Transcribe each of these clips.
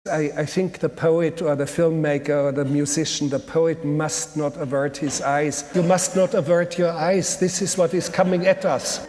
I think the poet or the filmmaker or the musician, the poet must not avert his eyes. You must not avert your eyes. This is what is coming at us.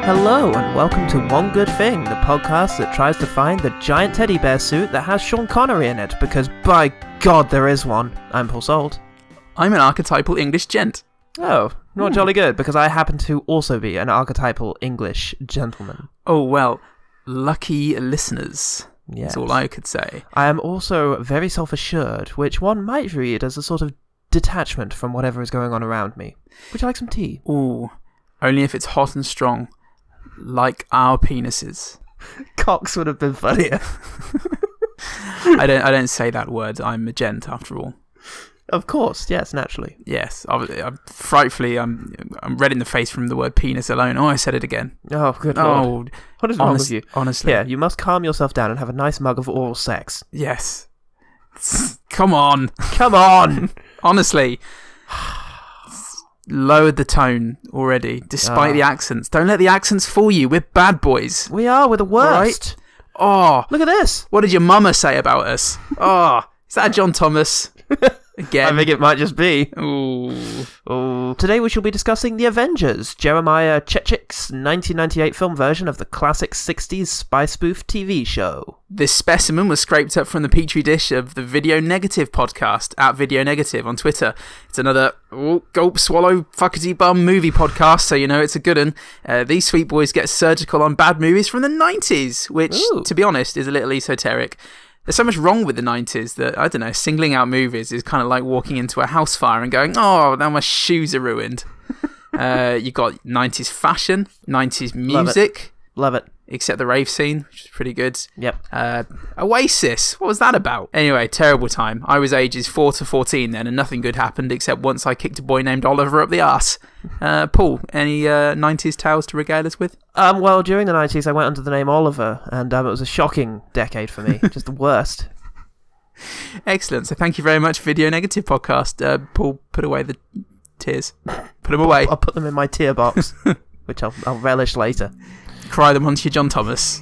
Hello and welcome to One Good Thing, the podcast that tries to find the giant teddy bear suit that has Sean Connery in it, because by God there is one. I'm Paul Sold. I'm an archetypal English gent. Oh, not jolly good, because I happen to also be an archetypal English gentleman. Oh, well, lucky listeners. Yes. That's all I could say. I am also very self-assured, which one might read as a sort of detachment from whatever is going on around me. Would you like some tea? Ooh, only if it's hot and strong. Like our penises. Cocks would have been funnier. I don't say that word. I'm a gent after all. Of course, yes, naturally. Yes, I'm frightfully. I'm red in the face from the word penis alone. Oh, I said it again. Oh, good lord. What is wrong with you? Honestly. Yeah, you must calm yourself down and have a nice mug of oral sex. Yes. Come on. Come on. Honestly. Lowered the tone already, despite the accents. Don't let the accents fool you. We're bad boys. We're the worst. Right? Oh, look at this. What did your mama say about us? Oh, is that John Thomas? Again. I think it might just be. Ooh. Today we shall be discussing The Avengers, Jeremiah Chechik's 1998 film version of the classic 60s spy spoof TV show. This specimen was scraped up from the petri dish of the Video Negative podcast, at Video Negative on Twitter. It's another gulp, swallow, fuckety bum movie podcast, so you know it's a good one. These sweet boys get surgical on bad movies from the 90s, which, to be honest, is a little esoteric. There's so much wrong with the 90s that, I don't know, singling out movies is kind of like walking into a house fire and going, oh, now my shoes are ruined. You got 90s fashion, 90s music. Love it. Except the rave scene, which is pretty good. Yep. Oasis, what was that about? Anyway, terrible time. I was ages 4 to 14 then, and nothing good happened except once I kicked a boy named Oliver up the arse. Paul, any 90s tales to regale us with? Well, during the 90s I went under the name Oliver, and it was a shocking decade for me. Just the worst. Excellent. So thank you very much, Video Negative Podcast. Paul, put away the tears. Put them away. I'll put them in my tear box, which I'll relish later. Cry them onto your John Thomas.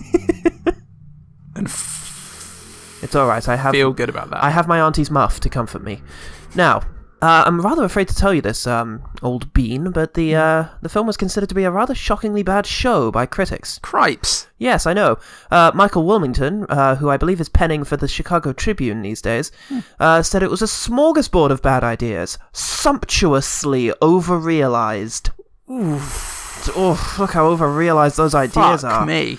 And it's alright, feel good about that. I have my auntie's muff to comfort me. Now, I'm rather afraid to tell you this, old bean, but the film was considered to be a rather shockingly bad show by critics. Cripes. Yes, I know. Michael Wilmington, who I believe is penning for the Chicago Tribune these days, said it was a smorgasbord of bad ideas, sumptuously over-realized. Oof. Oh, look how over-realized those ideas are. Fuck me.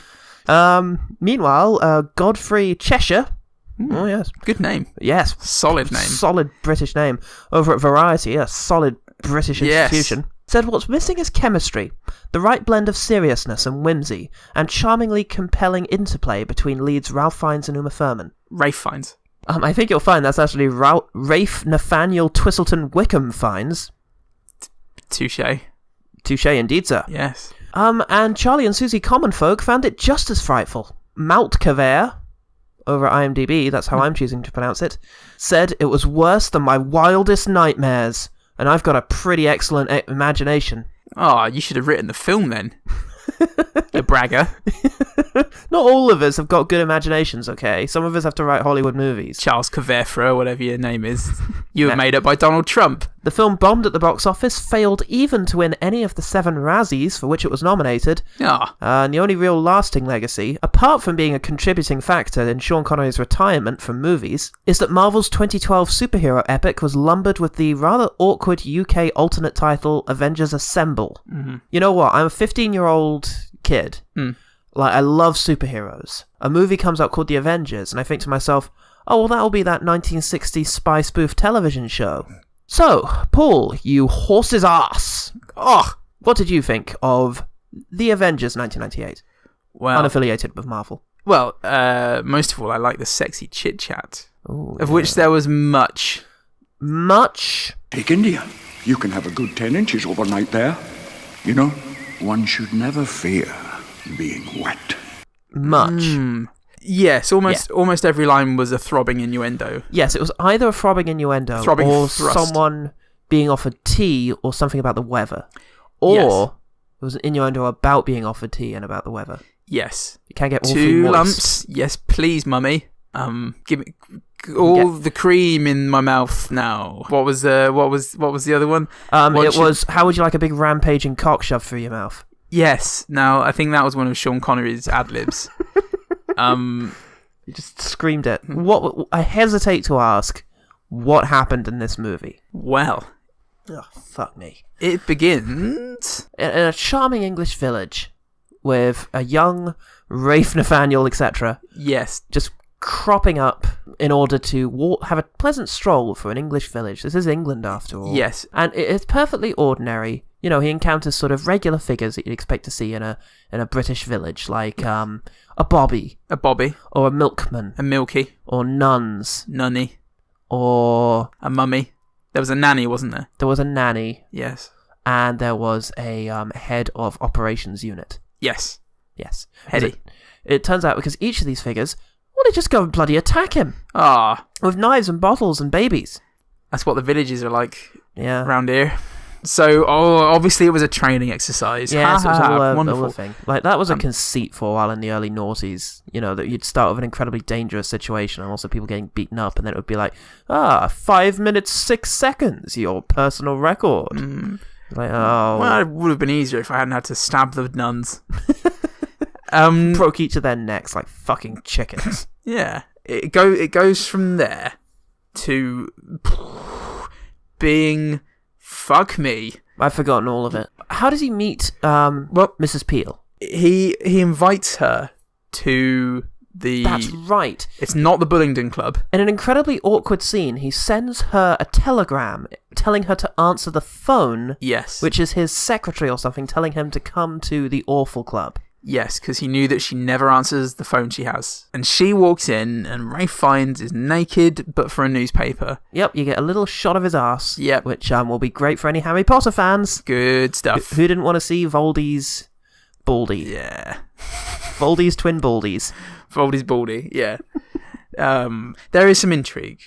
Meanwhile, Godfrey Cheshire. Oh, yes. Good name. Yes. Solid name. Solid British name. Over at Variety, a solid British institution, said what's missing is chemistry, the right blend of seriousness and whimsy, and charmingly compelling interplay between leads Ralph Fiennes and Uma Thurman. Rafe Fiennes. I think you'll find that's actually Rafe Nathaniel Twistleton Wickham Fiennes. Touché. Touché indeed, sir. Yes. And Charlie and Susie Commonfolk found it just as frightful. Maltcaver, over at IMDb, that's how I'm choosing to pronounce it, said it was worse than my wildest nightmares, and I've got a pretty excellent imagination. Oh, you should have written the film then. You bragger. Not all of us have got good imaginations, okay? Some of us have to write Hollywood movies. Charles Cavefra, whatever your name is. You were made up by Donald Trump. The film bombed at the box office, failed even to win any of the 7 Razzies for which it was nominated. And the only real lasting legacy, apart from being a contributing factor in Sean Connery's retirement from movies, is that Marvel's 2012 superhero epic was lumbered with the rather awkward UK alternate title Avengers Assemble. Mm-hmm. You know what? I'm a 15-year-old kid. Like, I love superheroes. A movie comes out called The Avengers, and I think to myself, oh, well, that'll be that 1960s spy spoof television show. So, Paul, you horse's ass. What did you think of The Avengers 1998? Well, unaffiliated with Marvel. Well, most of all, I like the sexy chit-chat, of which there was much. Much. Take India. You can have a good 10 inches overnight there. You know, one should never fear being wet. Much. Yes, almost every line was a throbbing innuendo. Yes, it was either a throbbing innuendo or thrust. someone being offered tea or something about the weather. Or it was an innuendo about being offered tea and about the weather. Yes. You can't get all 2 moist. lumps. Yes, please, mummy. Give me all the cream in my mouth now. What was the other one? It was, how would you like a big rampaging cock shoved through your mouth? Yes. Now, I think that was one of Sean Connery's ad-libs. You just screamed it. What? I hesitate to ask, what happened in this movie? Well, Fuck me. it begins... In a charming English village with a young Rafe Nathaniel, etc., Yes. just cropping up in order to have a pleasant stroll through an English village. This is England, after all. Yes. And it's perfectly ordinary. You know, he encounters sort of regular figures that you'd expect to see in a British village, like a bobby. A bobby. Or a milkman. A milky. Or nuns. Nunny. Or... A mummy. There was a nanny, wasn't there? There was a nanny. Yes. And there was a head of operations unit. Yes. Yes. Heady. It turns out because each of these figures, well, they just go and bloody attack him. Ah. With knives and bottles and babies. That's what the villages are like around Yeah. here. So, obviously it was a training exercise. Yes, it was all a wonderful. thing. Like, that was a conceit for a while in the early noughties. You know, that you'd start with an incredibly dangerous situation and also people getting beaten up, and then it would be like, 5 minutes, 6 seconds, your personal record. Like, oh. Well, it would have been easier if I hadn't had to stab the nuns. Broke each of their necks like fucking chickens. Yeah. It goes from there to being... Fuck me. I've forgotten all of it. How does he meet Mrs. Peel? He invites her to the... That's right. It's not the Bullingdon Club. In an incredibly awkward scene, he sends her a telegram telling her to answer the phone. Yes. Which is his secretary or something telling him to come to the awful club. Yes, because he knew that she never answers the phone she has. And she walks in, and Rafe Fiennes is naked, but for a newspaper. Yep, you get a little shot of his ass. Yep. Which will be great for any Harry Potter fans. Good stuff. Who didn't want to see Voldy's baldy? Yeah. Voldy's twin baldies. Voldy's baldy, yeah. There is some intrigue.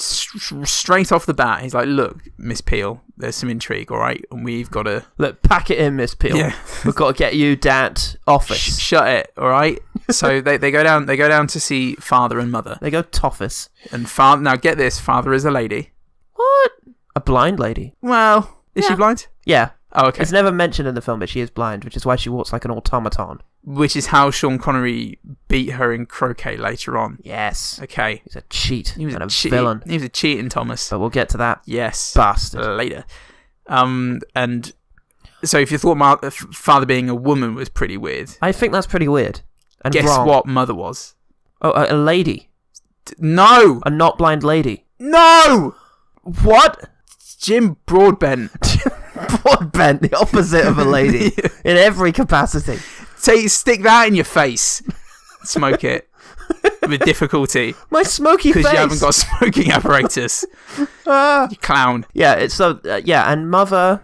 Straight off the bat, he's like, look, Miss Peel, there's some intrigue, all right? And we've got to... Look, pack it in, Miss Peel. Yeah. We've got to get you that office. Shut it, all right? So they go down to see father and mother. They go toffus. And father, now get this, father is a lady. What? A blind lady. Well, is she blind? Yeah. Oh, okay. It's never mentioned in the film, but she is blind, which is why she walks like an automaton. Which is how Sean Connery beat her in croquet later on. Yes. Okay. He's a cheat He was and a cheat. villain. He was a cheating Thomas. But we'll get to that. Yes. Bastard. Later. And so if you thought father being a woman was pretty weird, I think that's pretty weird. And guess wrong. what mother was? Oh, a lady. No! A not blind lady. No! What? Jim Broadbent. Broadbent, the opposite of a lady. In every capacity. Stick that in your face. Smoke it. With difficulty. My smoky face. Because you haven't got a smoking apparatus. You clown. Yeah, it's so... and Mother,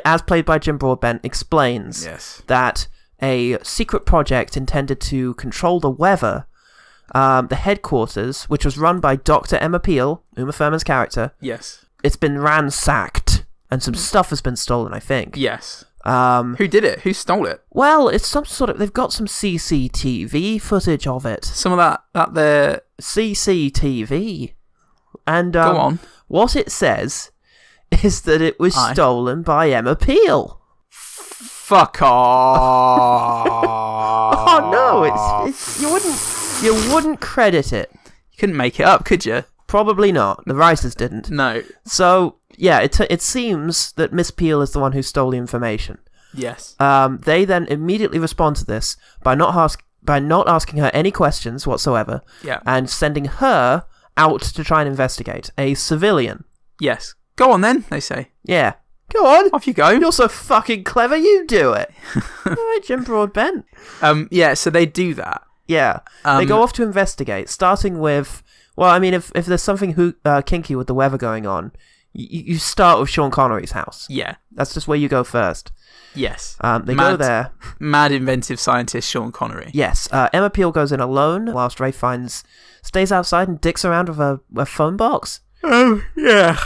as played by Jim Broadbent, explains that a secret project intended to control the weather, the headquarters, which was run by Dr. Emma Peel, Uma Thurman's character, it's been ransacked, and some stuff has been stolen, I think. Yes. Who did it? Who stole it? Well, it's some sort of... They've got some CCTV footage of it. Some of that there... CCTV. And Go on. What it says is that it was stolen by Emma Peel. Fuck off. Oh, no, it's you wouldn't credit it. You couldn't make it up, could you? Probably not. The writers didn't. No. So, yeah, it seems that Miss Peel is the one who stole the information. Yes. They then immediately respond to this by not asking her any questions whatsoever, and sending her out to try and investigate. A civilian. Yes. Go on then, they say. Yeah. Go on. Off you go. You're so fucking clever, you do it. All right, Jim Broadbent. Yeah, so they do that. Yeah. They go off to investigate, starting with Well, I mean, if there's something kinky with the weather going on, you start with Sean Connery's house. Yeah. That's just where you go first. Yes. They go there. Mad inventive scientist Sean Connery. Yes. Emma Peel goes in alone, whilst Ray Fiennes stays outside and dicks around with a phone box. Oh, yeah.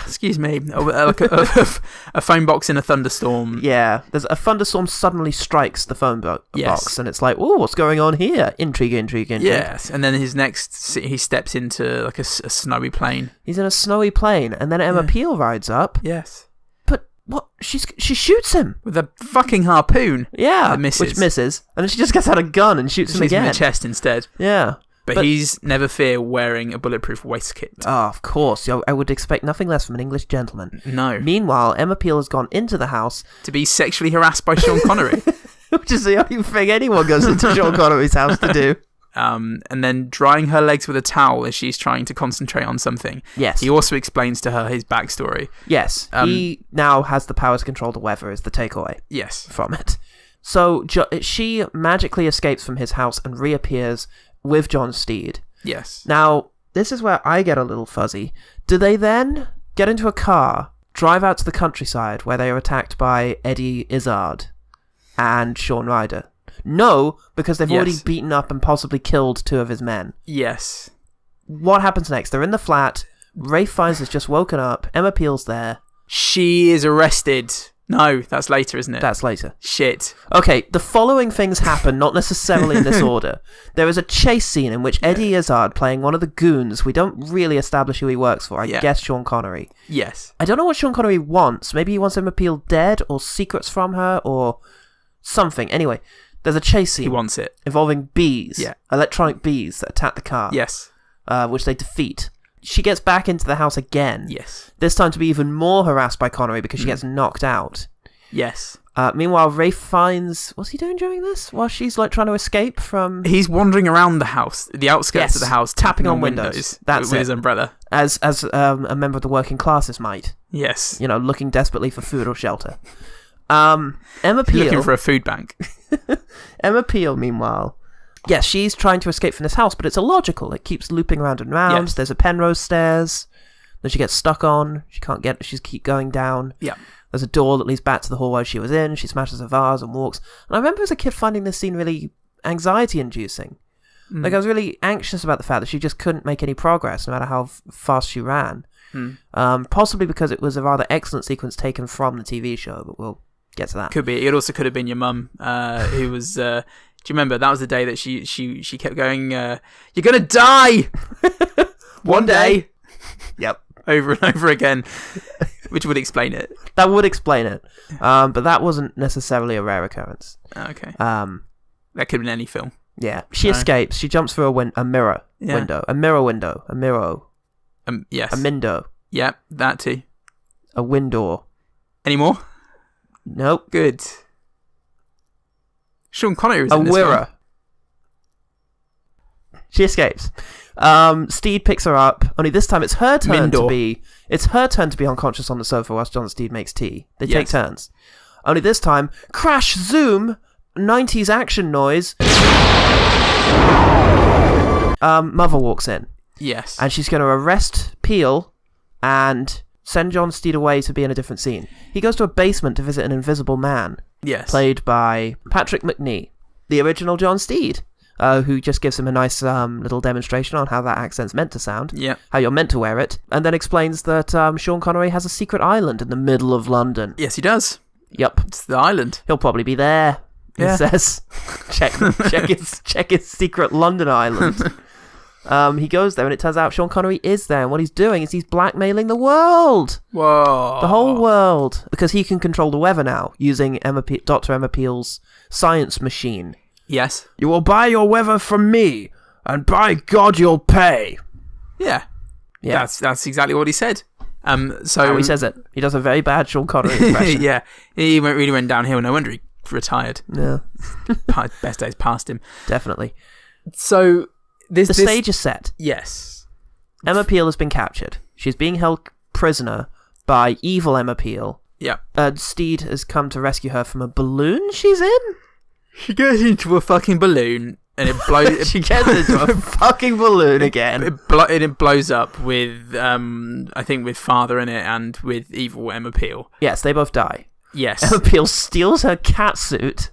Excuse me. Like a phone box in a thunderstorm. Yeah. There's a thunderstorm suddenly strikes the phone box, and it's like, oh, what's going on here? Intrigue. Yes. And then he steps into like a snowy plane. He's in a snowy plane, and then Emma Peel rides up. Yes. But what? She shoots him with a fucking harpoon. Yeah. Which misses. And then she just gets out a gun and shoots him again. Shoots him in the chest instead. Yeah. But he's never fear wearing a bulletproof waistcoat. Oh, of course. I would expect nothing less from an English gentleman. No. Meanwhile, Emma Peel has gone into the house to be sexually harassed by Sean Connery. Which is the only thing anyone goes into Sean Connery's house to do. And then drying her legs with a towel as she's trying to concentrate on something. Yes. He also explains to her his backstory. Yes. He now has the power to control the weather, is the takeaway. Yes. From it. So she magically escapes from his house and reappears with John Steed. Yes. Now, this is where I get a little fuzzy. Do they then get into a car, drive out to the countryside where they are attacked by Eddie Izzard and Shaun Ryder? No, because they've already beaten up and possibly killed 2 of his men. Yes. What happens next? They're in the flat. Rafe Fiennes has just woken up. Emma Peel's there. She is arrested. No, that's later, isn't it? That's later. Shit. Okay, the following things happen, not necessarily in this order. There is a chase scene in which Eddie Izzard, playing one of the goons, we don't really establish who he works for. I guess Sean Connery. Yes. I don't know what Sean Connery wants. Maybe he wants Emma Peel dead, or secrets from her, or something. Anyway, there's a chase scene. He wants it. Involving bees. Yeah. Electronic bees that attack the car. Yes. Which they defeat. She gets back into the house again. Yes. This time to be even more harassed by Connery because she gets knocked out. Yes. Meanwhile, Rafe Fiennes... What's he doing during this? While she's like trying to escape from... He's wandering around the house, the outskirts of the house, tapping on windows. That's with his umbrella. As a member of the working classes might. Yes. You know, looking desperately for food or shelter. Emma Peel... Looking for a food bank. Emma Peel, meanwhile... Yes, she's trying to escape from this house, but it's illogical. It keeps looping round and round. Yes. There's a Penrose stairs that she gets stuck on. She can't get... She's keep going down. Yeah. There's a door that leads back to the hallway she was in. She smashes a vase and walks. And I remember as a kid finding this scene really anxiety-inducing. Like, I was really anxious about the fact that she just couldn't make any progress, no matter how fast she ran. Possibly because it was a rather excellent sequence taken from the TV show, but we'll get to that. Could be. It also could have been your mum, who was... do you remember? That was the day that she kept going, you're gonna die! One day! Yep. Over and over again. Which would explain it. That would explain it. But that wasn't necessarily a rare occurrence. Okay. That could have been any film. Yeah. She escapes. She jumps through a mirror window. A mirror window. A mirror. Yes. A window. Yeah, that too. A window. Any more? Nope. Good. Sean Connery was in this film. film. She escapes. Steed picks her up. Only this time it's her turn to be unconscious on the sofa whilst John Steed makes tea. They take turns. Only this time, crash, zoom, 90s action noise. Mother walks in. Yes. And she's going to arrest Peel and send John Steed away to be in a different scene. He goes to a basement to visit an invisible man. Yes. Played by Patrick Macnee, the original John Steed. Who just gives him a nice little demonstration on how that accent's meant to sound, how you're meant to wear it, and then explains that Sean Connery has a secret island in the middle of London. Yes, he does. Yep. It's the island. He'll probably be there, he says. check his secret London island. He goes there, and it turns out Sean Connery is there, and what he's doing is he's blackmailing the world. Whoa. The whole world. Because he can control the weather now, using Dr. Emma Peel's science machine. Yes. You will buy your weather from me, and by God you'll pay. Yeah. That's exactly what he said. So how he says it. He does a very bad Sean Connery impression. Yeah. He really went downhill. No wonder he retired. Yeah. Best days past him. Definitely. So the stage is set. Yes. Emma Peel has been captured. She's being held prisoner by evil Emma Peel. Yeah. Steed has come to rescue her from a balloon she's in. She gets into a fucking balloon and it blows. She gets into a fucking balloon again. It blows up with, I think, with Father in it and with evil Emma Peel. Yes, they both die. Yes. Emma Peel steals her cat suit.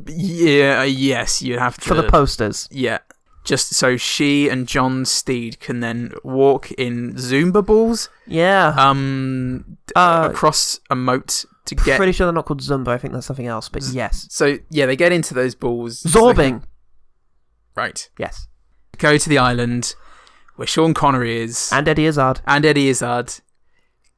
Yeah, yes, you have to. For the posters. Yeah. Just so she and John Steed can then walk in Zumba balls. Yeah. Across a moat to get. Pretty sure they're not called Zumba. I think that's something else. But yes. So yeah, they get into those balls. Zorbing. Right. Yes. Go to the island where Sean Connery is and Eddie Izzard.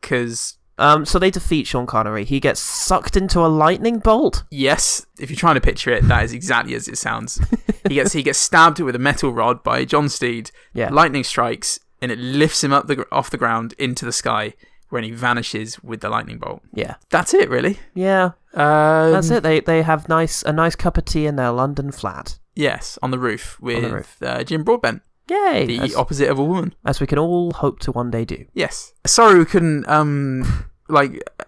Because. So they defeat Sean Connery. He gets sucked into a lightning bolt. Yes, if you're trying to picture it, that is exactly as it sounds. He gets stabbed with a metal rod by John Steed. Yeah. Lightning strikes, and it lifts him up off the ground into the sky, when he vanishes with the lightning bolt. Yeah, that's it, really. Yeah, that's it. They have a nice cup of tea in their London flat. Yes, on the roof with Jim Broadbent. Yay! The opposite of a woman, as we can all hope to one day do. Yes. Sorry we couldn't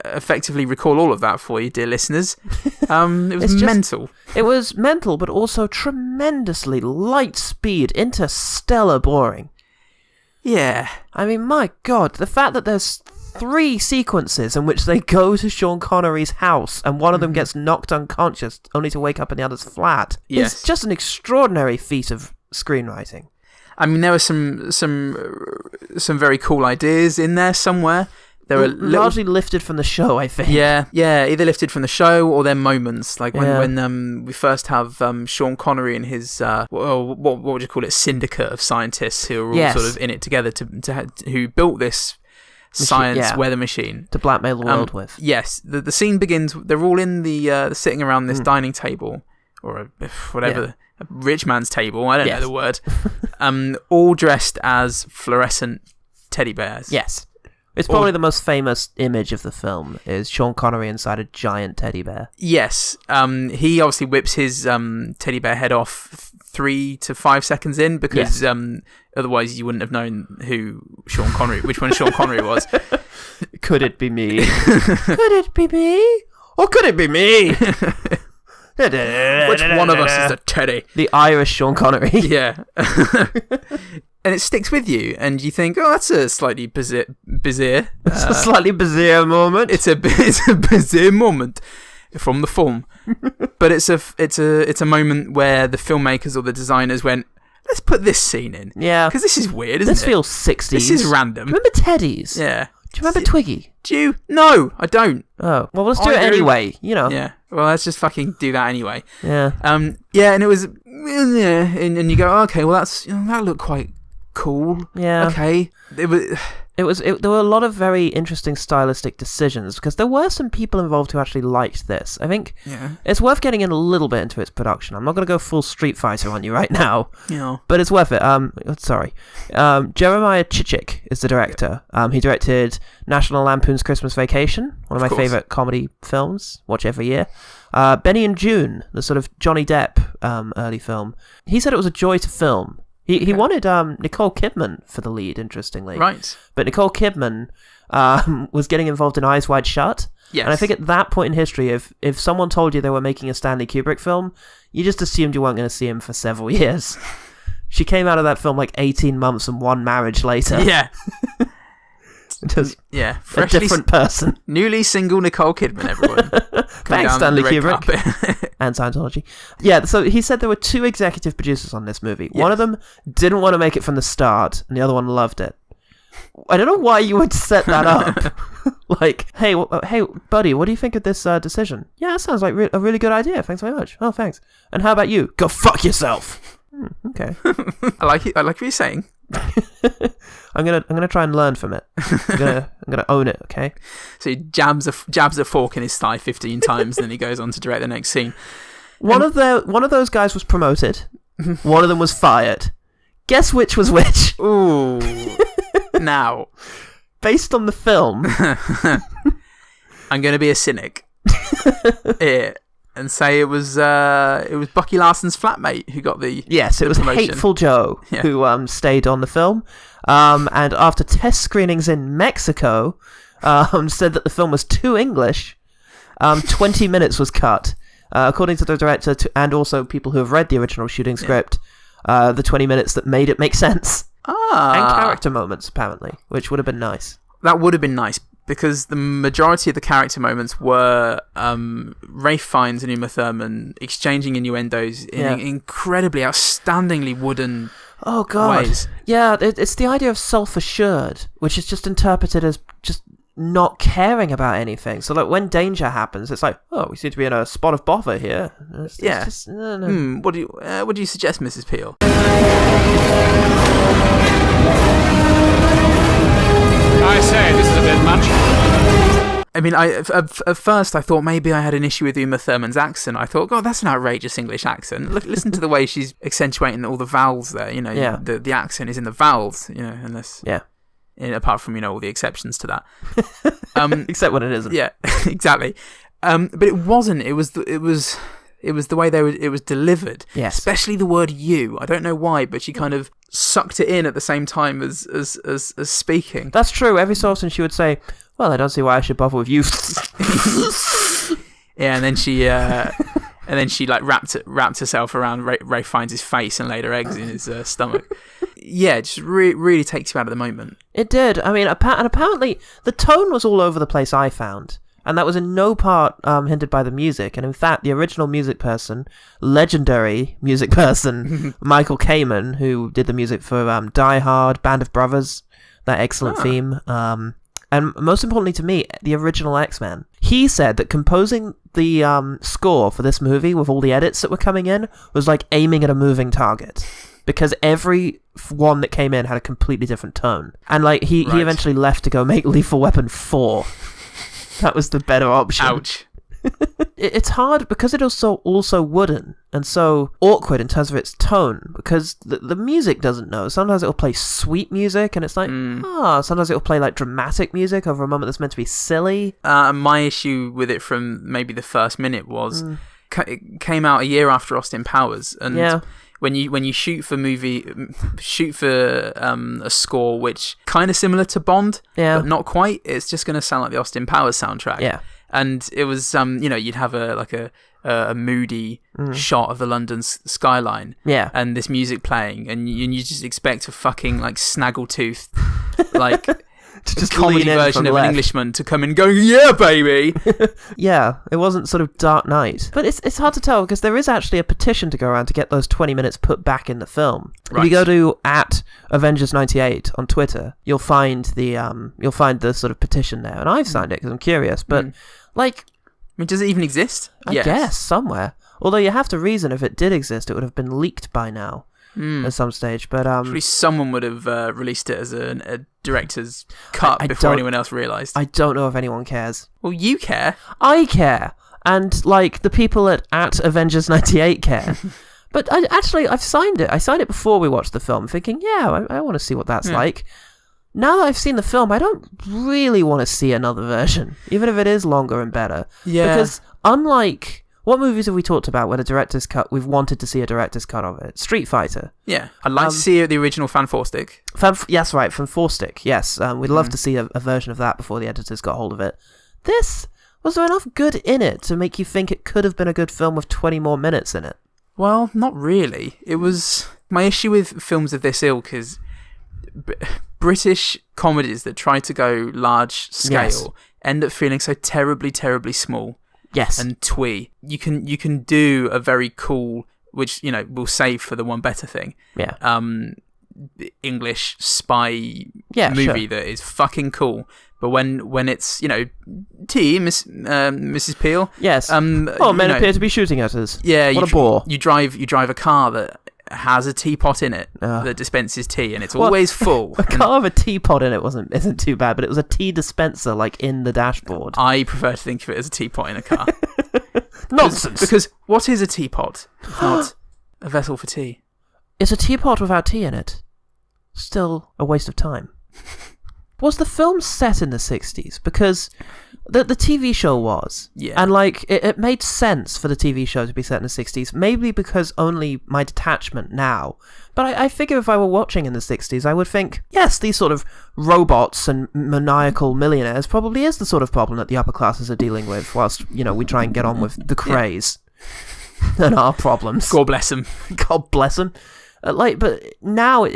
effectively recall all of that for you, dear listeners. It was mental. It was mental, but also tremendously light speed, interstellar boring. Yeah. I mean, my God, the fact that there's 3 sequences in which they go to Sean Connery's house and one of them gets knocked unconscious only to wake up in the other's flat is just an extraordinary feat of screenwriting. I mean, there were some very cool ideas in there somewhere. They were largely lifted from the show, I think. Yeah, either lifted from the show or their moments. Like when we first have Sean Connery and his what would you call it, syndicate of scientists who are all sort of in it together who built this science weather machine to blackmail the world with. Yes, the scene begins. They're all in the sitting around this dining table or whatever. A rich man's table, I don't know the word. All dressed as fluorescent teddy bears. Yes. It's probably the most famous image of the film is Sean Connery inside a giant teddy bear. Yes. He obviously whips his teddy bear head off 3 to 5 seconds in because otherwise you wouldn't have known which one Sean Connery was. Could it be me? Could it be me? Or could it be me? Which one of us is a teddy? The Irish Sean Connery. Yeah. And it sticks with you, and you think, "Oh, that's a slightly bizarre." It's a slightly bizarre moment. It's a bizarre moment from the film, but it's a moment where the filmmakers or the designers went, "Let's put this scene in." Yeah, because this is weird, isn't it? This feels 60s. This is random. Remember Teddy's? Yeah. Do you remember Twiggy? Do you? No, I don't. Oh, well, let's do it anyway. You know. Yeah. Well, let's just fucking do that anyway. Yeah. Yeah, and it was, and you go, okay, well, that looked quite cool. Yeah. Okay. There were a lot of very interesting stylistic decisions because there were some people involved who actually liked this. I think it's worth getting in a little bit into its production. I'm not going to go full Street Fighter on you right now. Yeah. But it's worth it. Sorry. Jeremiah Chichik is the director. He directed National Lampoon's Christmas Vacation, one of my favourite comedy films. Watch every year. Benny and June, the sort of Johnny Depp early film. He said it was a joy to film. He wanted Nicole Kidman for the lead, interestingly. Right. But Nicole Kidman was getting involved in Eyes Wide Shut. Yes. And I think at that point in history, if someone told you they were making a Stanley Kubrick film, you just assumed you weren't going to see him for several years. She came out of that film like 18 months and 1 marriage later. Yeah. Just a different person. Newly single Nicole Kidman, everyone. Thanks, Stanley Kubrick. And Scientology. Yeah, so he said there were 2 executive producers on this movie. Yes. One of them didn't want to make it from the start, and the other one loved it. I don't know why you would set that up. Like, hey, buddy, what do you think of this decision? Yeah, that sounds like a really good idea. Thanks very much. Oh, thanks. And how about you? Go fuck yourself. Okay. I like it. I like what you're saying. I'm gonna try and learn from it. I'm gonna own it. Okay. So he jabs a fork in his thigh 15 times, and then he goes on to direct the next scene. One of those guys was promoted. One of them was fired. Guess which was which? Ooh. Now, based on the film, I'm gonna be a cynic. Yeah. And say it was Bucky Larson's flatmate who got the it was promotion. Hateful Joe who stayed on the film, and after test screenings in Mexico, said that the film was too English. 20 minutes was cut, According to the director and also people who have read the original shooting script, the 20 minutes that made it make sense. And character moments, apparently, which would have been nice. That would have been nice, because the majority of the character moments were Ralph Fiennes and Uma Thurman exchanging innuendos in incredibly, outstandingly wooden ways. Yeah, it's the idea of self-assured, which is just interpreted as just not caring about anything. So like when danger happens, it's like, oh, we seem to be in a spot of bother here. It's just, no. What do you suggest, Mrs. Peel? I say, this is a bit much. I mean, at first I thought maybe I had an issue with Uma Thurman's accent. I thought, God, that's an outrageous English accent. Listen to the way she's accentuating all the vowels there. You know, the accent is in the vowels. You know, unless apart from all the exceptions to that, except when it isn't. Yeah, exactly. But it wasn't. It was the way it was delivered. Yes. Especially the word "you." I don't know why, but she kind of sucked it in at the same time as speaking. That's true. Every so often she would say, "Well, I don't see why I should bother with you." Yeah, and then she like wrapped herself around Ray Fiennes' face and laid her eggs in his stomach. Yeah, it just really takes you out of the moment. It did. I mean, apparently the tone was all over the place, I found. And that was in no part hindered by the music. And in fact, the original legendary music person, Michael Kamen, who did the music for Die Hard, Band of Brothers, that excellent theme, and most importantly to me, the original X-Men. He said that composing the score for this movie with all the edits that were coming in was like aiming at a moving target. Because every one that came in had a completely different tone. And like he eventually left to go make Lethal Weapon 4. That was the better option. Ouch. It's hard because it is also wooden and so awkward in terms of its tone, because the music doesn't know. Sometimes it'll play sweet music and it's like, sometimes it'll play like dramatic music over a moment that's meant to be silly. My issue with it from maybe the first minute was it came out a year after Austin Powers, and when you shoot for a score which kind of similar to Bond, but not quite, it's just going to sound like the Austin Powers soundtrack. Yeah. And it was you'd have a moody shot of the London skyline, and this music playing, and you just expect a fucking like snaggletooth like just comedy version of an Englishman to come in going, yeah, baby. Yeah, it wasn't sort of Dark Knight. But it's hard to tell, because there is actually a petition to go around to get those 20 minutes put back in the film. Right. If you go to @Avengers98 on Twitter, you'll find the sort of petition there. And I've signed it because I'm curious. But like, I mean, does it even exist? I guess somewhere. Although you have to reason if it did exist, it would have been leaked by now. At some stage, but surely someone would have released it as a director's cut before anyone else realised. I don't know if anyone cares. Well, you care. I care, and like the people at Avengers98 care. But I've signed it. I signed it before we watched the film, thinking, I want to see what that's like. Now that I've seen the film, I don't really want to see another version, even if it is longer and better. Yeah, because unlike. What movies have we talked about where the director's cut, we've wanted to see a director's cut of it? Street Fighter. Yeah. I'd like to see the original Fan 4-stick. Yes, right, Fan 4-stick, yes. We'd love to see a version of that before the editors got hold of it. Was there enough good in it to make you think it could have been a good film with 20 more minutes in it? Well, not really. It was... My issue with films of this ilk is British comedies that try to go large scale end up feeling so terribly, terribly small. Yes. And twee. You can do a very cool, which, we'll save for the one better thing. Yeah. English spy movie that is fucking cool. But when it's, Mrs. Peel. Yes. Men appear to be shooting at us. Yeah. What a bore. You drive a car that has a teapot in it that dispenses tea, and it's always full. A car with a teapot in it isn't too bad, but it was a tea dispenser like in the dashboard. I prefer to think of it as a teapot in a car. Nonsense. Because what is a teapot if not a vessel for tea? It's a teapot without tea in it. Still a waste of time. Was the film set in the 60s? Because the TV show was. Yeah. And like, it made sense for the TV show to be set in the 60s. Maybe because only my detachment now. But I figure if I were watching in the 60s, I would think, yes, these sort of robots and maniacal millionaires probably is the sort of problem that the upper classes are dealing with, whilst, we try and get on with the craze. and our problems. God bless them. God bless them. But now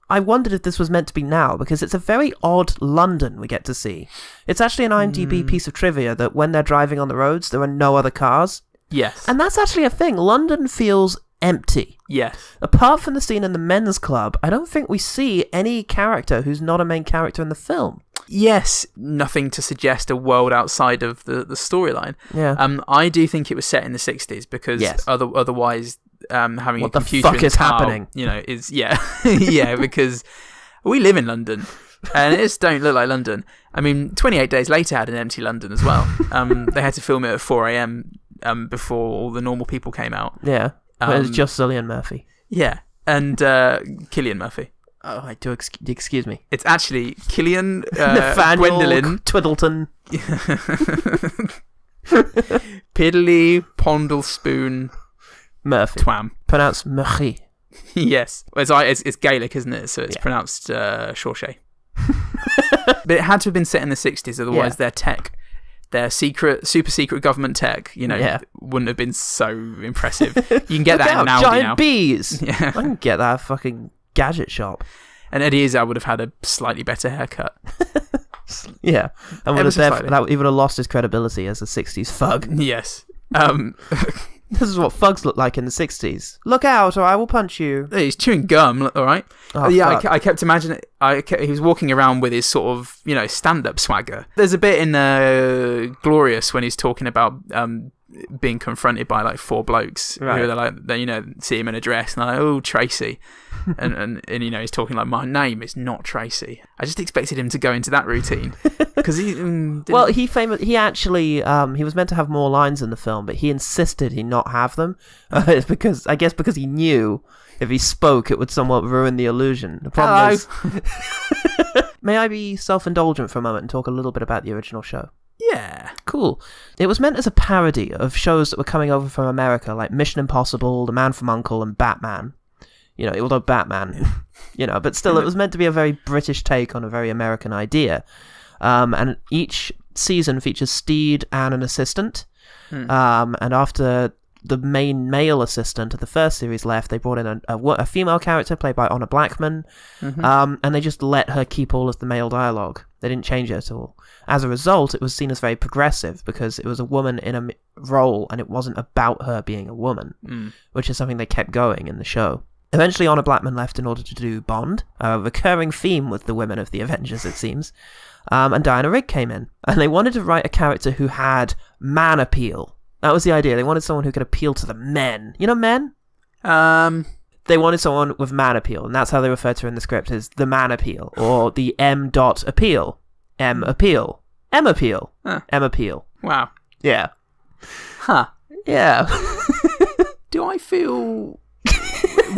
I wondered if this was meant to be now, because it's a very odd London we get to see. It's actually an IMDb piece of trivia that when they're driving on the roads, there are no other cars. Yes. And that's actually a thing. London feels empty. Yes. Apart from the scene in the men's club, I don't think we see any character who's not a main character in the film. Yes, nothing to suggest a world outside of the storyline. Yeah. I do think it was set in the 60s because otherwise having what a computer the fuck in the is car, happening? Is yeah, because we live in London and it just don't look like London. I mean, 28 Days Later had an empty London as well. They had to film it at 4 a.m. Before all the normal people came out. Yeah. It was just Cillian Murphy. Yeah, and Cillian Murphy. Oh, I do. Excuse me. It's actually Cillian, Nathaniel Gwendolyn, Twiddleton, Piddly Pondlespoon Murphy. Twam. Pronounced Murphy. Yes, it's Gaelic, isn't it? So it's pronounced Shawshay. But it had to have been set in the 60s, otherwise their super secret government tech, wouldn't have been so impressive. You can get that in an Audi giant now. bees. Yeah. I can get that at a fucking gadget shop. And Eddie Izzard would have had a slightly better haircut. Yeah, and He would have lost his credibility as a 60s thug. Yes. This is what thugs look like in the 60s. Look out, or I will punch you. He's chewing gum, all right? Oh, yeah, fuck. I kept imagining... he was walking around with his sort of, stand-up swagger. There's a bit in Glorious when he's talking about being confronted by, like, 4 blokes who are like, see him in a dress, and they're like, oh, Tracy. and he's talking like, my name is not Tracy. I just expected him to go into that routine. Because he... Well, he actually... he was meant to have more lines in the film, but he insisted he not have them. It's because he knew if he spoke, it would somewhat ruin the illusion. The problem is... May I be self-indulgent for a moment and talk a little bit about the original show? Yeah. Cool. It was meant as a parody of shows that were coming over from America, like Mission Impossible, The Man from U.N.C.L.E., and Batman. Although Batman, but still, it was meant to be a very British take on a very American idea. And each season features Steed and an assistant. And after the main male assistant of the first series left, they brought in a female character played by Honor Blackman. And they just let her keep all of the male dialogue. They didn't change it at all. As a result, it was seen as very progressive because it was a woman in a role and it wasn't about her being a woman, which is something they kept going in the show. Eventually, Honor Blackman left in order to do Bond, a recurring theme with the women of the Avengers, it seems. And Diana Rigg came in. And they wanted to write a character who had man appeal. That was the idea. They wanted someone who could appeal to the men. You know men? They wanted someone with man appeal, and that's how they refer to her in the script as the man appeal, or the M. appeal. M appeal. M appeal. M appeal. Wow. Yeah. Huh. Yeah. Do I feel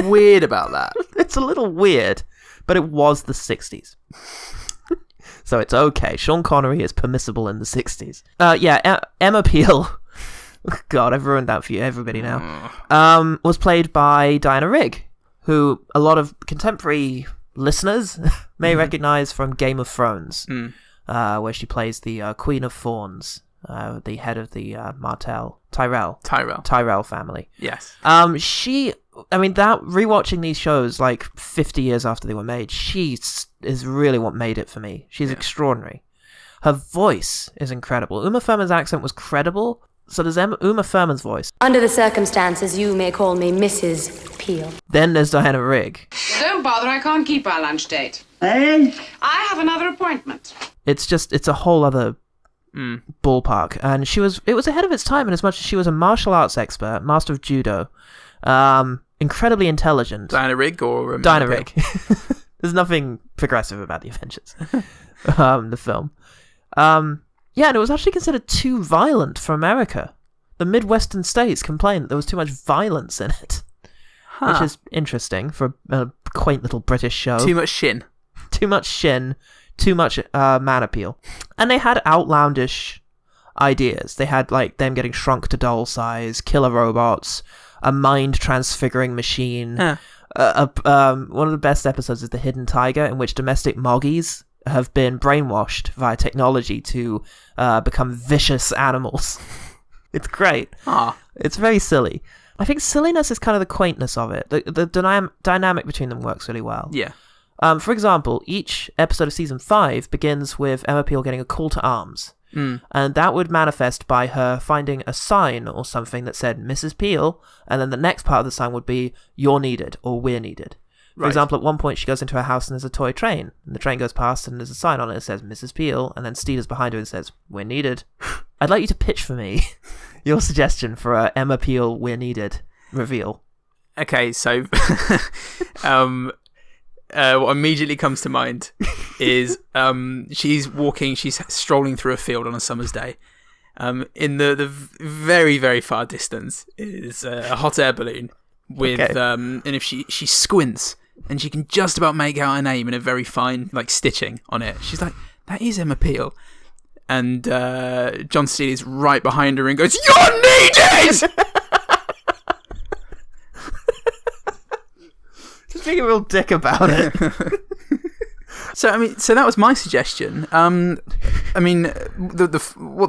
weird about that? It's a little weird, but it was the 60s. So it's okay. Sean Connery is permissible in the 60s. M appeal. God, I've ruined that for you, everybody now. Was played by Diana Rigg, who a lot of contemporary listeners may recognize from Game of Thrones, where she plays the Queen of Thorns, the head of the Tyrell family. Yes. Rewatching these shows like 50 years after they were made, she is really what made it for me. She's extraordinary. Her voice is incredible. Uma Thurman's accent was credible. So there's Uma Thurman's voice. Under the circumstances, you may call me Mrs. Peel. Then there's Diana Rigg. Don't bother, I can't keep our lunch date. I have another appointment. It's a whole other ballpark. And it was ahead of its time in as much as she was a martial arts expert, master of judo, incredibly intelligent. Diana Rigg or... Diana Rigg. There's nothing progressive about the Avengers. The film. Yeah, and it was actually considered too violent for America. The Midwestern states complained that there was too much violence in it. Which is interesting for a quaint little British show. Too much shin. Too much shin. Too much man appeal. And they had outlandish ideas. They had, like, them getting shrunk to doll size, killer robots, a mind-transfiguring machine. One of the best episodes is The Hidden Tiger, in which domestic moggies have been brainwashed via technology to become vicious animals. It's great. Ah. It's very silly. I think silliness is kind of the quaintness of it. The dynamic between them works really well. Yeah. For example, each episode of season 5 begins with Emma Peel getting a call to arms. And that would manifest by her finding a sign or something that said Mrs. Peel, and then the next part of the sign would be "You're needed" or "We're needed." For example, at one point she goes into her house and there's a toy train, and the train goes past and there's a sign on it that says Mrs. Peel, and then Steela's behind her and says "We're needed." I'd like you to pitch for me your suggestion for a Emma Peel "We're needed" reveal. Okay, so what immediately comes to mind is she's strolling through a field on a summer's day. In the very, very far distance is a hot air balloon with and if she squints and she can just about make out her name in a very fine stitching on it. She's like, that is Emma Peel. And John Steele is right behind her and goes, "You're needed!" Just being a real dick about it. So that was my suggestion. What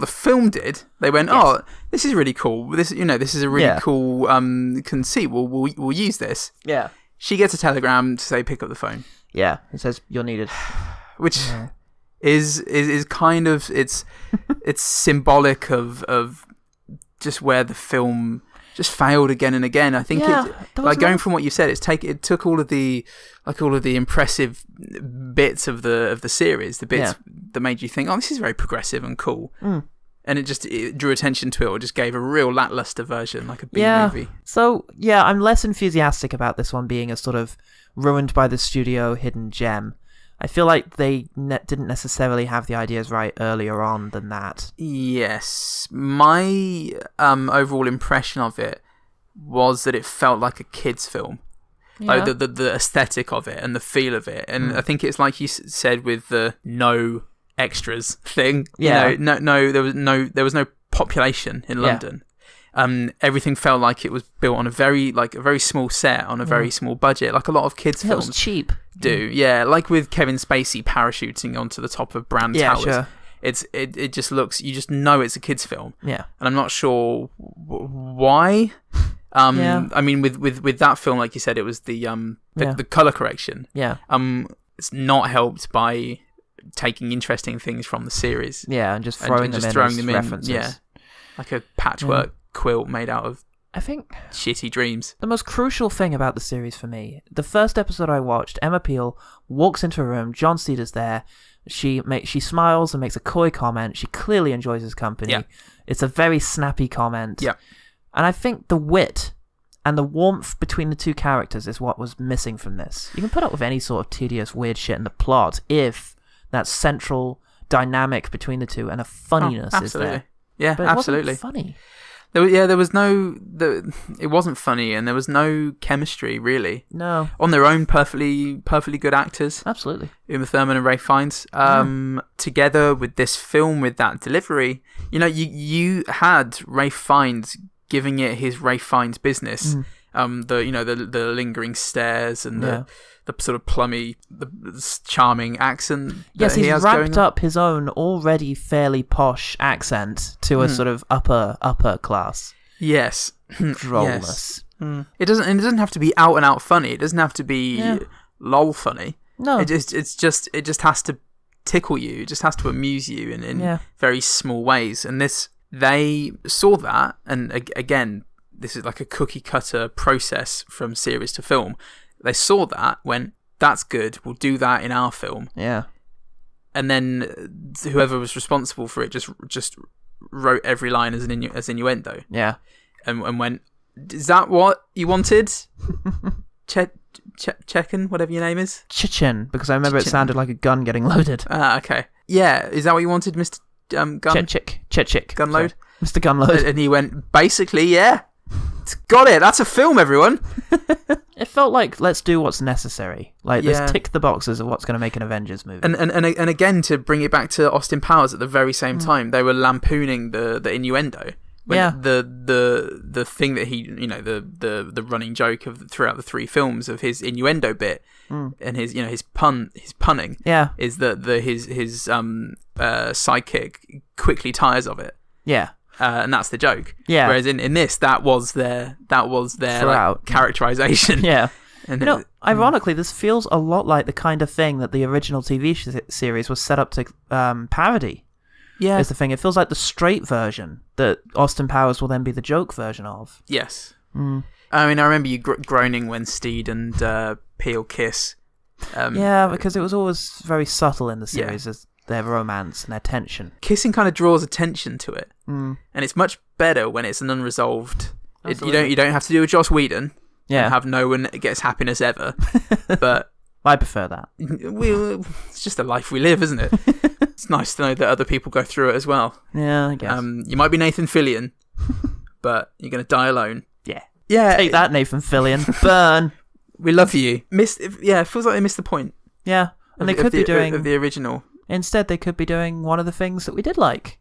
the film did, they went, "Oh, this is really cool. This is a really cool conceit. We'll use this." Yeah. She gets a telegram to say, "Pick up the phone." Yeah, it says "You're needed," which is kind of it's symbolic of just where the film just failed again and again. I think going from what you said, it took all of the impressive bits of the series, the bits that made you think, oh, this is very progressive and cool, and it drew attention to it, or just gave a real lackluster version, like a B movie. So I'm less enthusiastic about this one being a sort of ruined by the studio hidden gem. I feel like they didn't necessarily have the ideas right earlier on than that. Yes. My overall impression of it was that it felt like a kid's film. Yeah. Like the aesthetic of it and the feel of it. And I think it's like you said with the no extras thing. Yeah. You know, there was no population in London. Everything felt like it was built on a very small set on a very small budget, like a lot of kids' films. It was cheap. Like with Kevin Spacey parachuting onto the top of Brand Towers. Sure. It just looks, you just know it's a kids' film. Yeah, and I'm not sure why. I mean, with that film, like you said, it was the color correction. Yeah. It's not helped by taking interesting things from the series. Yeah, and just throwing them in references. Yeah, like a patchwork quilt made out of, I think, shitty dreams. The most crucial thing about the series for me, the first episode I watched, Emma Peel walks into a room, John Cedar's there, she smiles and makes a coy comment, she clearly enjoys his company. Yeah. It's a very snappy comment. Yeah. And I think the wit and the warmth between the two characters is what was missing from this. You can put up with any sort of tedious, weird shit in the plot if that central dynamic between the two and a funniness is there. Yeah, but absolutely. It wasn't funny. It wasn't funny, and there was no chemistry, really. No. On their own, perfectly good actors. Absolutely. Uma Thurman and Ralph Fiennes. Together with this film, with that delivery, you had Ralph Fiennes giving it his Ralph Fiennes business. The lingering stares and the sort of plummy, the charming accent. Yes, he's ramped up his own already fairly posh accent to a sort of upper class. Yes, drollless. Yes. It doesn't have to be out and out funny. It doesn't have to be lol funny. No, it just has to tickle you. It just has to amuse you in very small ways. And they saw that, and again, this is like a cookie cutter process from series to film. They saw that, went, that's good, we'll do that in our film. Yeah. And then whoever was responsible for it just wrote every line as innuendo. Yeah. And went, is that what you wanted? Chechen, whatever your name is? Chechen, because I remember it sounded like a gun getting loaded. Ah, okay. Yeah, is that what you wanted, Mr. Gun? Chechik. Gunload? Mr. Gunload. And he went, basically, yeah. Got it. That's a film, everyone. It felt like, let's do what's necessary. Like, let's tick the boxes of what's going to make an Avengers movie. And again, to bring it back to Austin Powers, at the very same time, they were lampooning the innuendo. When the thing that he, the running joke of throughout the three films of his innuendo bit and his punning is that his sidekick quickly tires of it. Yeah. and that's the joke. Yeah. Whereas in this, that was their like, characterization. Yeah. And ironically, this feels a lot like the kind of thing that the original TV series was set up to parody. Yeah. Is the thing. It feels like the straight version that Austin Powers will then be the joke version of. Yes. I mean, I remember you groaning when Steed and Peel kiss. Yeah, because it was always very subtle in the series as their romance and their tension. Kissing kind of draws attention to it, and it's much better when it's an unresolved. You don't have to do a Joss Whedon. Yeah. And have no one gets happiness ever. But I prefer that. It's just the life we live, isn't it? It's nice to know that other people go through it as well. Yeah, I guess. You might be Nathan Fillion, but you're going to die alone. Yeah. Take that, Nathan Fillion. Burn. We love you. It feels like they missed the point. Yeah, and they could be doing of the original. Instead, they could be doing one of the things that we did like.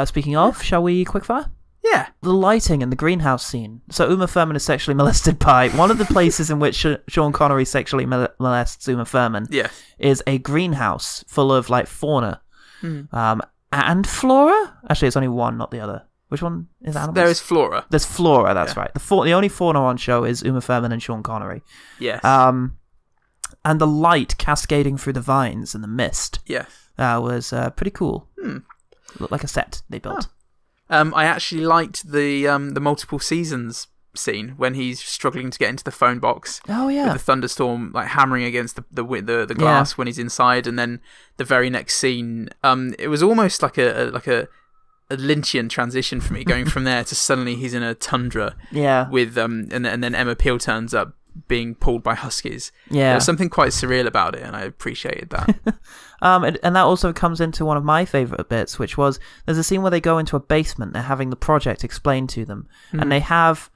Speaking of, shall we quickfire? Yeah. The lighting in the greenhouse scene. So Uma Thurman is sexually molested by one of the places in which Sean Connery sexually molests Uma Thurman. Yeah. Is a greenhouse full of like fauna, and flora. Actually, it's only one, not the other. Which one is animals? There is flora. There's flora. That's right. The only fauna on show is Uma Thurman and Sean Connery. Yes. And the light cascading through the vines and the mist. Yes. Was pretty cool. Looked like a set they built. I actually liked the multiple seasons scene when he's struggling to get into the phone box. Oh yeah. With the thunderstorm like hammering against the glass when he's inside, and then the very next scene. It was almost like a Lynchian transition for me, going from there to suddenly he's in a tundra. Yeah. With and then Emma Peel turns up being pulled by huskies. Yeah. There's something quite surreal about it, and I appreciated that. And that also comes into one of my favourite bits, which was there's a scene where they go into a basement, they're having the project explained to them, and they have,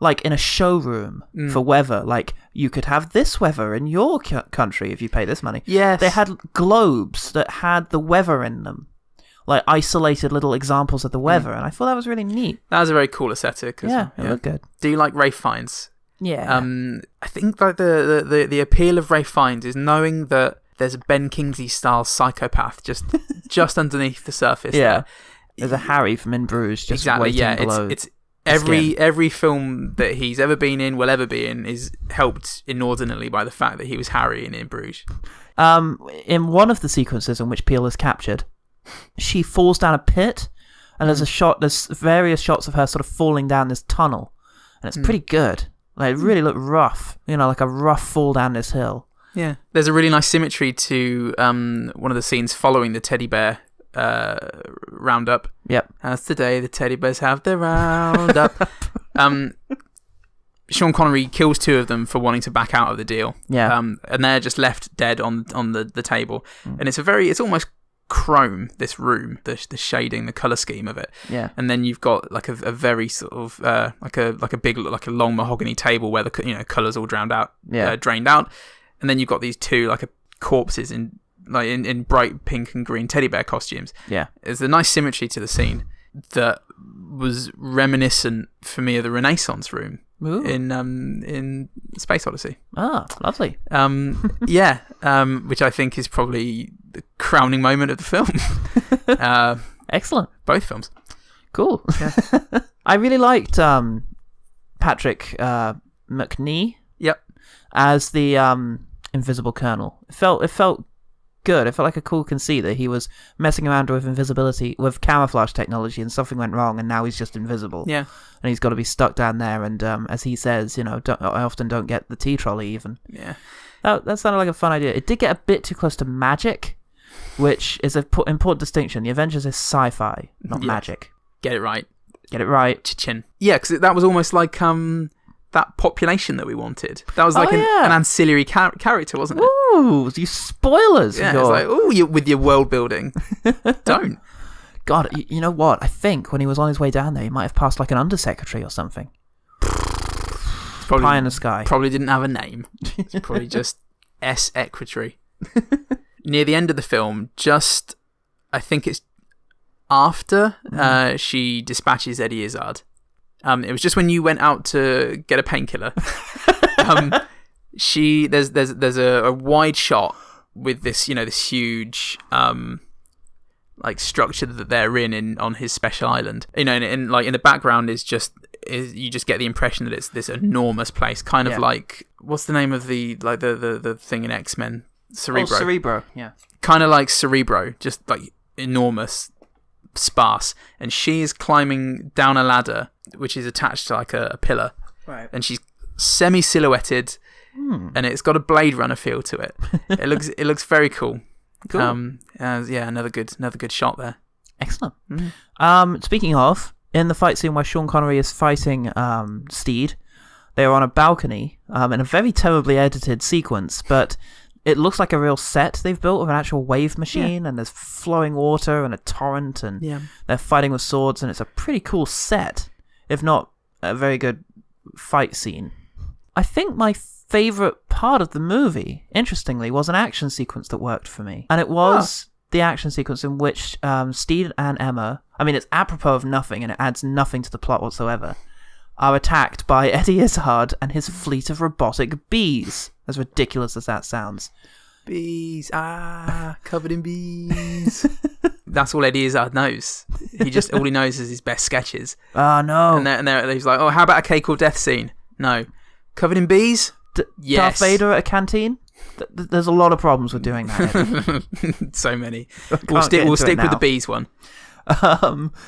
like, in a showroom for weather, like, you could have this weather in your country if you pay this money. Yes. They had globes that had the weather in them, like isolated little examples of the weather, and I thought that was really neat. That was a very cool aesthetic. Yeah, it looked good. Do you like Ralph Fiennes? Yeah. I think like the appeal of Ralph Fiennes is knowing that there's a Ben Kingsley style psychopath just underneath the surface. Yeah. There. There's a Harry from In Bruges just waiting below. It's every film that he's ever been in, will ever be in, is helped inordinately by the fact that he was Harry in Bruges. In one of the sequences in which Peel is captured, she falls down a pit, and there's various shots of her sort of falling down this tunnel, and it's pretty good. Like, it really looked rough, like a rough fall down this hill. Yeah. There's a really nice symmetry to one of the scenes following the teddy bear roundup. Yep. As today the teddy bears have their roundup. Sean Connery kills two of them for wanting to back out of the deal. Yeah. And they're just left dead on the table. And it's almost chrome, this room, the shading, the color scheme of it. Yeah. And then you've got like a very sort of like a long mahogany table where the colors all drained out. And then you've got these two like corpses in bright pink and green teddy bear costumes. Yeah. There's a nice symmetry to the scene that was reminiscent for me of the Renaissance room. Ooh. In Space Odyssey. Ah, lovely. Which I think is probably the crowning moment of the film. Excellent. Both films. Cool. Yeah. I really liked Patrick McNee. Yep. As the Invisible Colonel. It felt good. It felt like a cool conceit that he was messing around with invisibility, with camouflage technology, and something went wrong, and now he's just invisible. Yeah. And he's got to be stuck down there, and as he says, I often don't get the tea trolley even. Yeah. That sounded like a fun idea. It did get a bit too close to magic, which is an important distinction. The Avengers is sci-fi, not magic. Get it right. Get it right. Cha-chin. Yeah, because that was almost like that population that we wanted. That was like an ancillary character, wasn't it? Ooh, you spoilers. Yeah, it's like, you with your world building. Don't. God, you know what? I think when he was on his way down there, he might have passed like an undersecretary or something. Probably, Pie in the sky. Probably didn't have a name. It's probably just eschewed. Near the end of the film, I think it's after she dispatches Eddie Izzard. It was just when you went out to get a painkiller. There's a wide shot with this, this huge like structure that they're in on his special island. You know, in the background is you just get the impression that it's this enormous place, kind of like, what's the name of the thing in X-Men? Cerebro. Oh, Cerebro, yeah. Kind of like Cerebro, just like enormous, sparse. And she is climbing down a ladder, which is attached to like a pillar. Right. And she's semi-silhouetted, and it's got a Blade Runner feel to it. It looks very cool. Cool. Another good shot there. Excellent. Speaking of, in the fight scene where Sean Connery is fighting Steed, they are on a balcony in a very terribly edited sequence, but it looks like a real set they've built with an actual wave machine, and there's flowing water and a torrent, and they're fighting with swords, and it's a pretty cool set, if not a very good fight scene. I think my favourite part of the movie, interestingly, was an action sequence that worked for me, and it was the action sequence in which Steed and Emma, I mean, it's apropos of nothing, and it adds nothing to the plot whatsoever, are attacked by Eddie Izzard and his fleet of robotic bees. As ridiculous as that sounds. Bees, covered in bees. That's all Eddie Izzard knows. All he knows is his best sketches. Oh, no. And he's like, oh, how about a cake or death scene? No. Covered in bees? Yes. Darth Vader at a canteen? There's a lot of problems with doing that. So many. We'll stick with the bees one.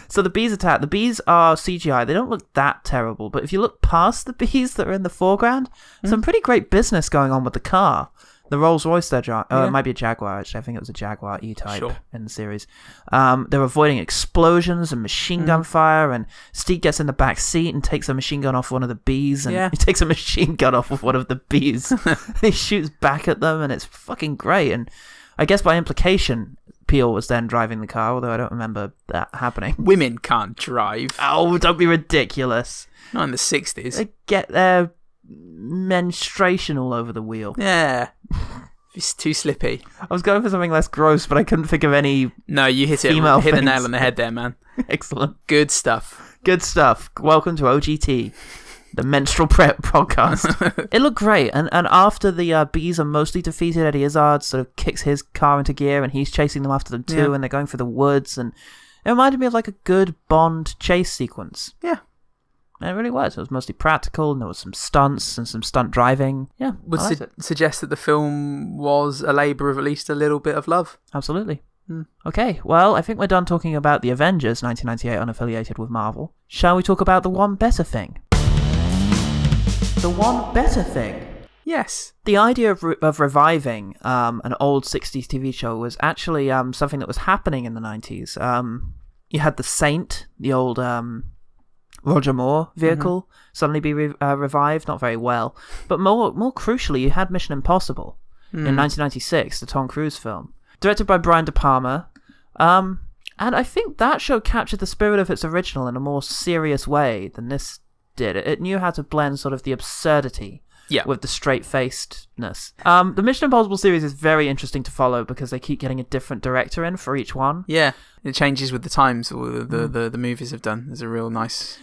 So the bees attack. The bees are CGI. They don't look that terrible, but if you look past the bees that are in the foreground, some pretty great business going on with the car. The Rolls Royce they're driving. It might be a Jaguar, actually. I think it was a Jaguar E-Type in the series. They're avoiding explosions and machine gun fire, and Steve gets in the back seat and takes a machine gun off one of the bees, and he takes a machine gun off of one of the bees. He shoots back at them, and it's fucking great. And I guess by implication, Peel was then driving the car, although I don't remember that happening. Women can't drive. Oh, don't be ridiculous. Not in the 60s. They get their menstruation all over the wheel. Yeah. It's too slippy. I was going for something less gross, but I couldn't think of any. No, you hit the nail on the head there, man. Excellent. Good stuff. Good stuff. Welcome to OGT, the menstrual prep podcast. It looked great, and after the bees are mostly defeated, Eddie Izzard sort of kicks his car into gear, and he's chasing them after them too, and they're going through the woods, and it reminded me of like a good Bond chase sequence. Yeah. And it really was. It was mostly practical, and there was some stunts and some stunt driving. Yeah, would suggest that the film was a labour of at least a little bit of love. Absolutely. Okay, well, I think we're done talking about the Avengers, 1998, unaffiliated with Marvel. Shall we talk about the one better thing? The one better thing. Yes. The idea of reviving an old 60s TV show was actually something that was happening in the 90s. You had The Saint, the old Roger Moore vehicle, suddenly be revived, not very well. But more crucially, you had Mission Impossible in 1996, the Tom Cruise film. Directed by Brian De Palma. And I think that show captured the spirit of its original in a more serious way than this did. It knew how to blend sort of the absurdity with the straight-facedness. The Mission Impossible series is very interesting to follow because they keep getting a different director in for each one. Yeah, it changes with the times or the movies have done. There's a real nice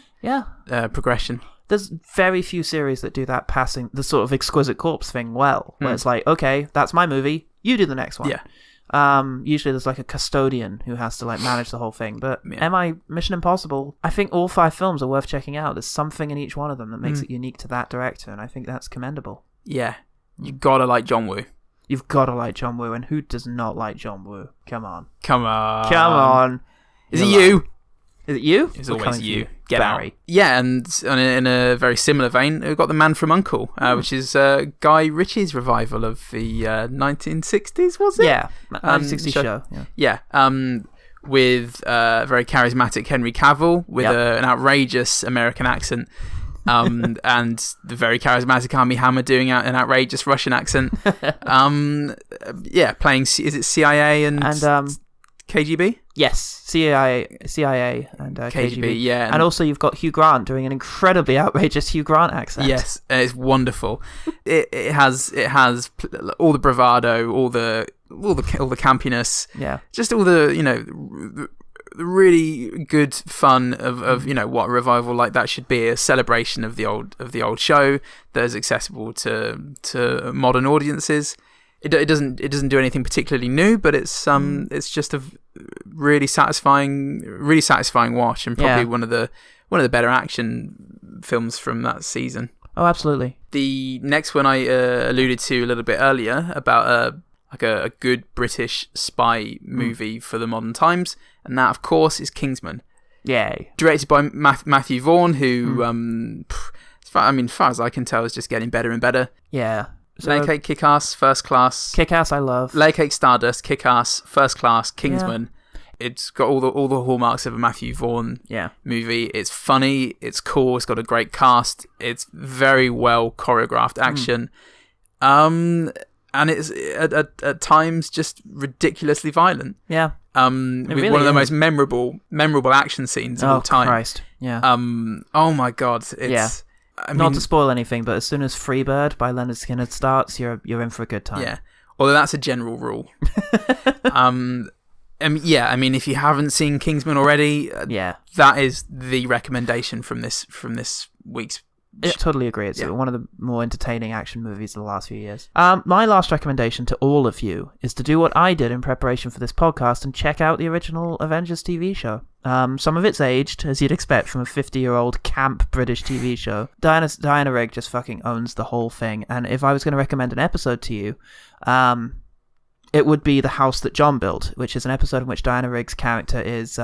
progression. There's very few series that do that passing, the sort of Exquisite Corpse thing well, where it's like, okay, that's my movie, you do the next one. Yeah. Usually there's like a custodian who has to like manage the whole thing. But Mission Impossible, I think all 5 films are worth checking out. There's something in each one of them that makes it unique to that director, and I think that's commendable. Yeah. You gotta like John Woo. You've gotta like John Woo, and who does not like John Woo? Come on. Is it you? Is it you? It's always you. Get Barry. Out. Yeah, and in a very similar vein, we've got The Man from U.N.C.L.E., which is Guy Ritchie's revival of the 1960s, was it? Yeah, 1960s show. Yeah. With very charismatic Henry Cavill, with an outrageous American accent, and the very charismatic Armie Hammer doing an outrageous Russian accent. Playing, is it CIA and KGB? Yes, CIA and KGB. Yeah. And also you've got Hugh Grant doing an incredibly outrageous Hugh Grant accent. Yes, it's wonderful. It has all the bravado, all the campiness. Yeah. Just all the really good fun of what a revival like that should be, a celebration of the old show that is accessible to modern audiences. it doesn't do anything particularly new, but it's just a really satisfying watch, and probably one of the better action films from that season. Oh, absolutely. The next one I alluded to a little bit earlier about a good British spy movie for the modern times, and that, of course, is Kingsman. Yay. Directed by Matthew Vaughn, who, as far as I can tell, is just getting better and better. Yeah. So, Layer Cake, Kick-Ass, First Class. Kick-Ass, I love. Layer Cake, Stardust, Kick-Ass, First Class, Kingsman. Yeah. It's got all the hallmarks of a Matthew Vaughn movie. It's funny, it's cool, it's got a great cast, it's very well choreographed action. And it's at times just ridiculously violent. Yeah. With really one of the most memorable action scenes of all time. Oh, Christ. Yeah. Oh my God. It's not to spoil anything, but as soon as Freebird by Leonard Skinner starts, you're in for a good time. Yeah. Although that's a general rule. If you haven't seen Kingsman already, that is the recommendation from this week's. I totally agree. It's one of the more entertaining action movies of the last few years. My last recommendation to all of you is to do what I did in preparation for this podcast and check out the original Avengers TV show. Some of it's aged, as you'd expect from a 50-year-old camp British TV show. Diana Rigg just fucking owns the whole thing. And if I was going to recommend an episode to you, it would be The House That John Built, which is an episode in which Diana Rigg's character is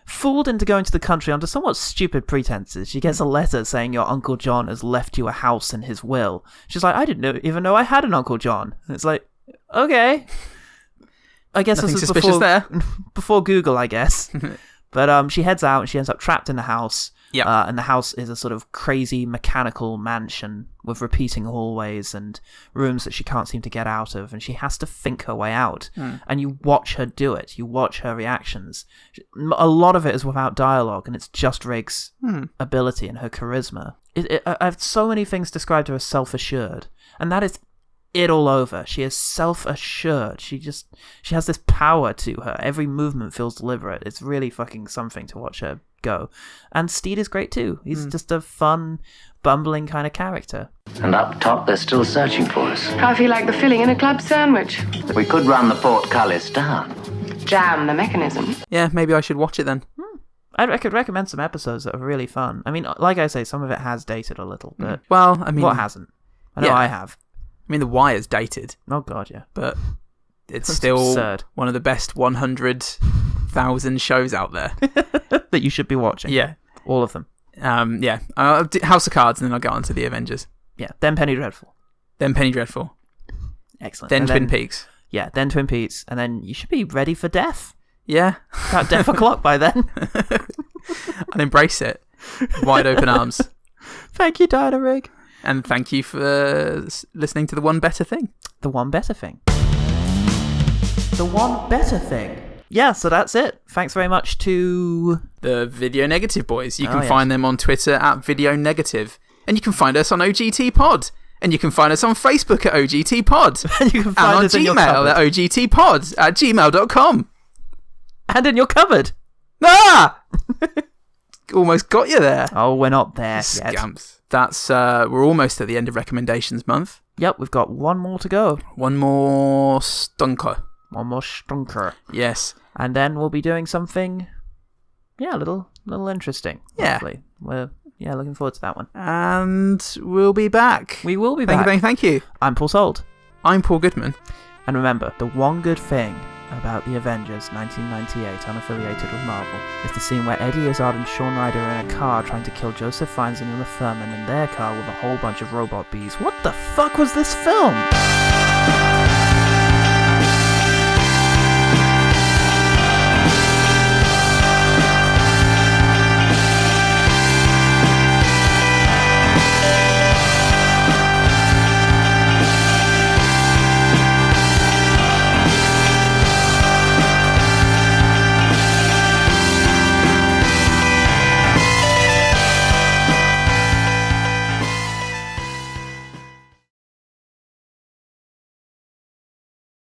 fooled into going to the country under somewhat stupid pretenses. She gets a letter saying your Uncle John has left you a house in his will. She's like, I didn't even know I had an Uncle John. And it's like, okay. I guess nothing this is suspicious there. Before Google, I guess. But she heads out and she ends up trapped in the house. Yep. And the house is a sort of crazy mechanical mansion with repeating hallways and rooms that she can't seem to get out of, and she has to think her way out. And you watch her do it. You watch her reactions. A lot of it is without dialogue, and it's just Rigg's ability and her charisma. I have so many things described her as self-assured, and that is it all over. She is self-assured. She has this power to her. Every movement feels deliberate. It's really fucking something to watch her go. And Steed is great too. He's just a fun, bumbling kind of character. And up top, they're still searching for us. How do you like the filling in a club sandwich? We could run the portcullis down. Jam the mechanism. Yeah, maybe I should watch it then. I could recommend some episodes that are really fun. I mean, like I say, some of it has dated a little, but well, I mean, what hasn't? I know I have. I mean, The Wire's dated. Oh god, yeah. But it's still absurd. One of the best 100,000 shows out there that you should be watching. Yeah, all of them. I'll do House of Cards, and then I'll get on to the Avengers. Yeah, then Penny Dreadful. Excellent. Then Twin Peaks. Yeah, then Twin Peaks, and then you should be ready for death. Yeah, about Death O'Clock by then. And embrace it, wide open arms. Thank you, Diana Rigg. And thank you for listening to The One Better Thing. The One Better Thing. The One Better Thing. Yeah, so that's it. Thanks very much to the Video Negative Boys. You can find them on Twitter at Video Negative. And you can find us on OGT Pod. And you can find us on Facebook at OGT Pod. And you can find us on Gmail at ogtpod@gmail.com. And in your cupboard. Ah! Almost got you there. Oh, we're not there Scamps. Yet. That's we're almost at the end of recommendations month. Yep, we've got one more to go. One more stunker. Yes. And then we'll be doing something a little interesting. Yeah. Hopefully. We're looking forward to that one. And we'll be back. We will be back. Thank you. I'm Paul Sold. I'm Paul Goodman. And remember, the one good thing about the Avengers 1998 unaffiliated with Marvel is the scene where Eddie Izzard and Shawn Ryder are in a car trying to kill Joseph Fiennes and Uma Thurman in their car with a whole bunch of robot bees. What the fuck was this film?